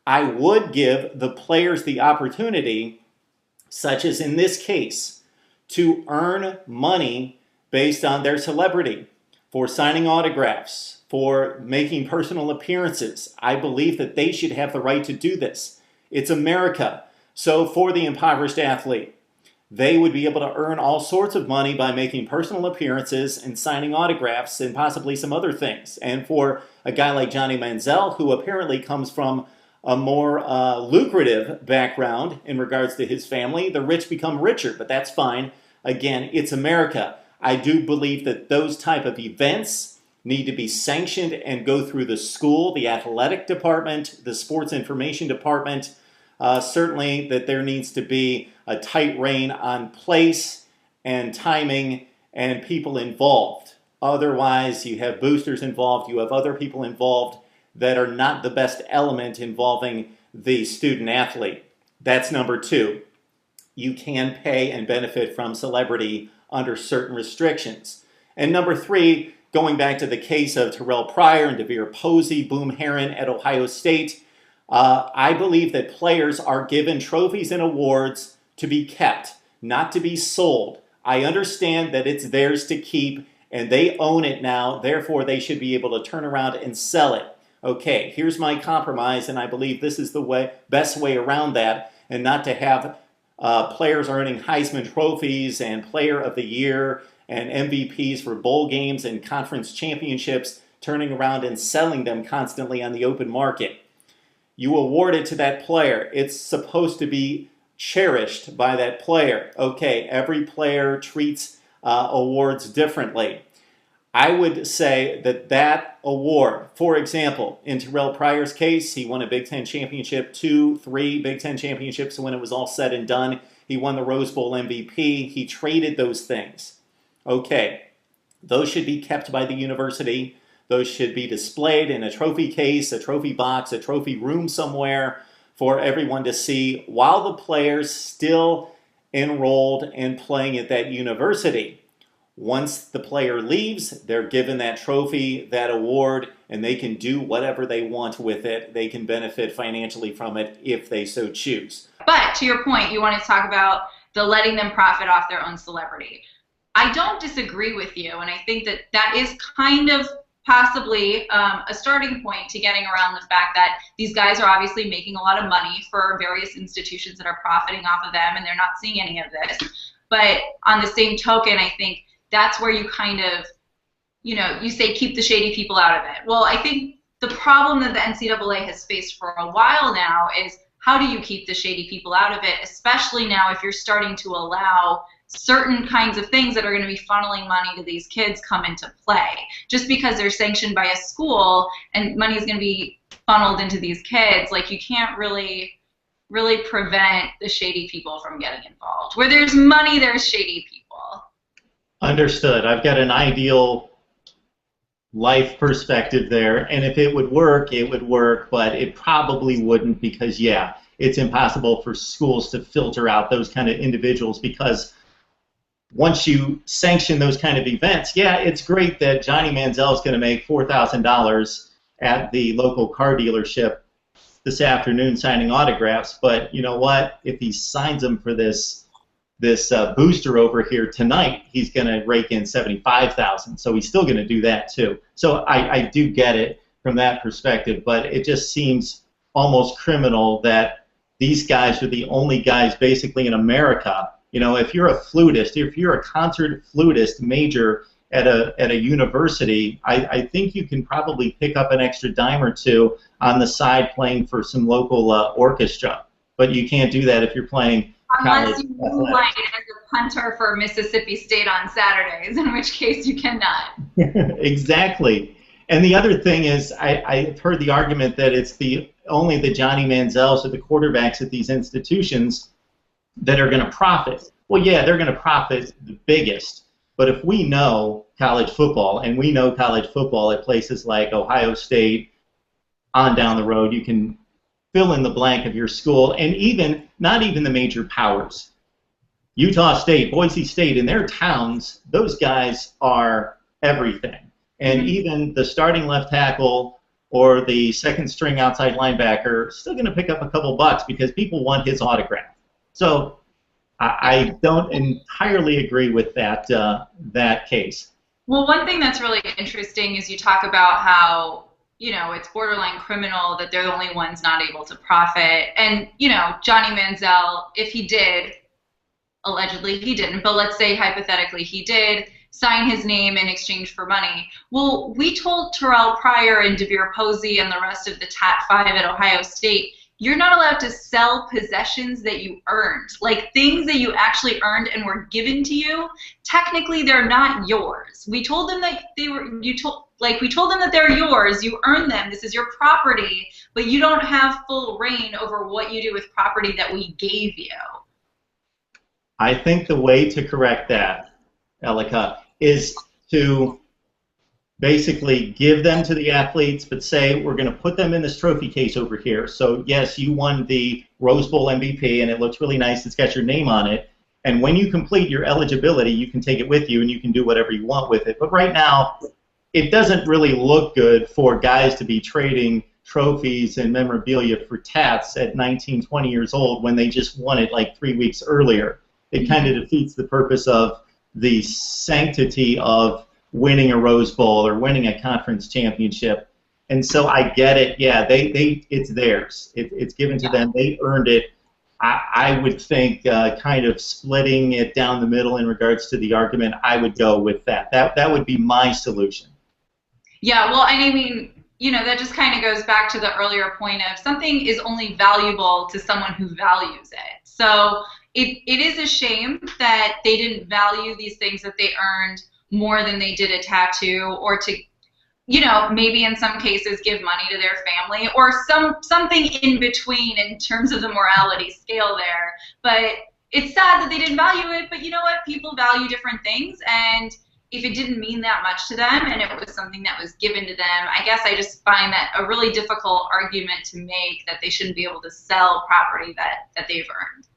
I would give the players the opportunity, such as in this case, to earn money based on their celebrity, for signing autographs, for making personal appearances. I believe that they should have the right to do this. It's America. So for the impoverished athlete, they would be able to earn all sorts of money by making personal appearances and signing autographs and possibly some other things. And for a guy like Johnny Manziel, who apparently comes from a more lucrative background in regards to his family, the rich become richer, but that's fine. Again, it's America. I do believe that those type of events need to be sanctioned and go through the school, the athletic department, the sports information department. Certainly that there needs to be a tight rein on place and timing and people involved. Otherwise, you have boosters involved, you have other people involved that are not the best element involving the student athlete. That's number two. You can pay and benefit from celebrity under certain restrictions. And number three, going back to the case of Terrell Pryor and DeVere Posey, Boom Herron at Ohio State, I believe that players are given trophies and awards to be kept, not to be sold. I understand that it's theirs to keep and they own it now, therefore they should be able to turn around and sell it. Okay, here's my compromise, and I believe this is the best way around that, and not to have players earning Heisman trophies and Player of the Year and MVPs for bowl games and conference championships, turning around and selling them constantly on the open market. You award it to that player. It's supposed to be cherished by that player. Okay, every player treats awards differently. I would say that that award, for example, in Terrell Pryor's case, he won a Big Ten championship, 3 Big Ten championships, so when it was all said and done, he won the Rose Bowl MVP. He traded those things. Okay, those should be kept by the university. Those should be displayed in a trophy case, a trophy box, a trophy room somewhere for everyone to see while the player's still enrolled and playing at that university. Once the player leaves, they're given that trophy, that award, and they can do whatever they want with it. They can benefit financially from it if they so choose. But to your point, you wanted to talk about the letting them profit off their own celebrity. I don't disagree with you, and I think that that is kind of possibly a starting point to getting around the fact that these guys are obviously making a lot of money for various institutions that are profiting off of them, and they're not seeing any of this. But on the same token, I think that's where you kind of, you say keep the shady people out of it. Well, I think the problem that the NCAA has faced for a while now is how do you keep the shady people out of it, especially now if you're starting to allow certain kinds of things that are going to be funneling money to these kids come into play. Just because they're sanctioned by a school and money is going to be funneled into these kids, like you can't really prevent the shady people from getting involved. Where there's money, there's shady people. Understood. I've got an ideal life perspective there, and if it would work, but it probably wouldn't because, yeah, it's impossible for schools to filter out those kind of individuals because once you sanction those kind of events, yeah, it's great that Johnny Manziel is going to make $4,000 at the local car dealership this afternoon signing autographs, but you know what? If he signs them for this booster over here tonight, he's going to rake in $75,000. So he's still going to do that too. So I do get it from that perspective, but it just seems almost criminal that these guys are the only guys basically in America. If you're a flutist, if you're a concert flutist major at a university, I think you can probably pick up an extra dime or two on the side playing for some local orchestra. But you can't do that if you're playing unless you moonlight as a punter for Mississippi State on Saturdays, in which case you cannot. Exactly. And the other thing is, I've heard the argument that it's only the Johnny Manziels or the quarterbacks at these institutions that are going to profit. Well, yeah, they're going to profit the biggest. But if we know college football, and we know college football at places like Ohio State, on down the road, you can fill in the blank of your school, and not even the major powers. Utah State, Boise State, in their towns, those guys are everything. And even the starting left tackle or the second string outside linebacker still going to pick up a couple bucks because people want his autograph. So I don't entirely agree with that case. Well, one thing that's really interesting is you talk about how, you know, it's borderline criminal that they're the only ones not able to profit. And, you know, Johnny Manziel, if he did, allegedly he didn't, but let's say hypothetically he did sign his name in exchange for money. Well, we told Terrell Pryor and DeVere Posey and the rest of the Tat 5 at Ohio State, you're not allowed to sell possessions that you earned, like things that you actually earned and were given to you. Technically, they're not yours. We told them that we told them that they're yours. You earned them. This is your property, but you don't have full reign over what you do with property that we gave you. I think the way to correct that, Elika, is to basically give them to the athletes, but say we're going to put them in this trophy case over here. So yes, you won the Rose Bowl MVP, and it looks really nice. It's got your name on it. And when you complete your eligibility, you can take it with you, and you can do whatever you want with it. But right now, it doesn't really look good for guys to be trading trophies and memorabilia for tats at 19, 20 years old when they just won it like 3 weeks earlier. It kind of defeats the purpose of the sanctity of winning a Rose Bowl or winning a conference championship. And so I get it. Yeah, it's theirs. It's given to them. They earned it. I would think kind of splitting it down the middle in regards to the argument, I would go with that. That would be my solution. Yeah, well, and I mean, you know, that just kind of goes back to the earlier point of something is only valuable to someone who values it. So it is a shame that they didn't value these things that they earned more than they did a tattoo, or to, you know, maybe in some cases give money to their family, or something in between in terms of the morality scale there. But it's sad that they didn't value it, but you know what? People value different things, and if it didn't mean that much to them and it was something that was given to them, I guess I just find that a really difficult argument to make, that they shouldn't be able to sell property that they've earned.